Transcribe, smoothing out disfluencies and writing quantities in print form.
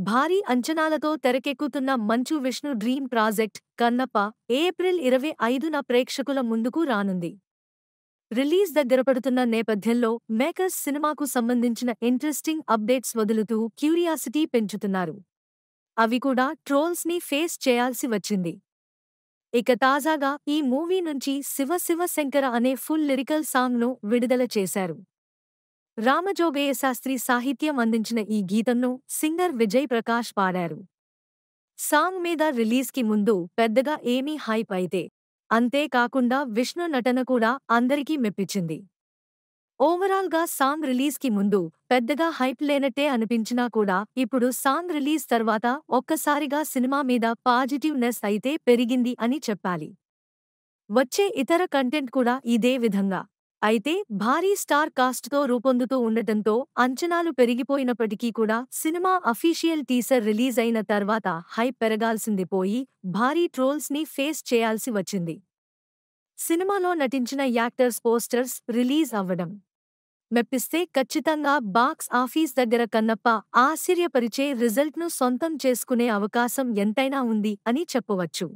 భారీ అంచనాలతో తెరకెక్కుతున్న Manchu Vishnu dream project Kannappa April 25న ప్రేక్షకుల ముందుకు రానుంది. రిలీజ్ దగ్గరపడుతున్న నేపథ్యంలో మేకర్స్ సినిమాకు సంబంధించిన ఇంట్రెస్టింగ్ అప్డేట్స్ వదులుతూ క్యూరియాసిటీ పెంచుతున్నారు. అవి కూడా ట్రోల్స్ ని ఫేస్ చేయాల్సి వచ్చింది. ఇక తాజాగా ఈ మూవీ నుంచి శివ శివ శంకర అనే ఫుల్ లిరికల్ సాంగ్ను విడుదల చేశారు. రామజోగయ్య శాస్త్రి సాహిత్యం అందించిన ఈ గీతంను సింగర్ విజయ్ ప్రకాష్ పాడారు. సాంగ్ మీద రిలీజ్కి ముందు పెద్దగా ఏమీ హైప్ అయితే, అంతేకాకుండా విష్ణు నటన కూడా అందరికీ మెప్పించింది. ఓవరాల్గా సాంగ్ రిలీజ్కి ముందు పెద్దగా హైప్ లేనట్టే అనిపించినా కూడా ఇప్పుడు సాంగ్ రిలీజ్ తర్వాత ఒక్కసారిగా సినిమా మీద పాజిటివ్నెస్ అయితే పెరిగింది అని చెప్పాలి. వచ్చే ఇతర కంటెంట్ కూడా ఇదే విధంగా అయితే భారీ స్టార్ కాస్ట్తో రూపొందుతూ ఉండటంతో అంచనాలు పెరిగిపోయినప్పటికీ కూడా సినిమా అఫీషియల్ టీజర్ రిలీజ్ అయిన తర్వాత హైప్ పెరగాల్సింది పోయి భారీ ట్రోల్స్ ని ఫేస్ చేయాల్సి వచ్చింది. సినిమాలో నటించిన యాక్టర్స్ పోస్టర్స్ రిలీజ్ అవ్వడం మెప్పిస్తే ఖచ్చితంగా బాక్స్ ఆఫీస్ దగ్గర కన్నప్ప ఆశ్చర్యపరిచే రిజల్ట్ను సొంతం చేసుకునే అవకాశం ఎంతైనా ఉంది అని చెప్పవచ్చు.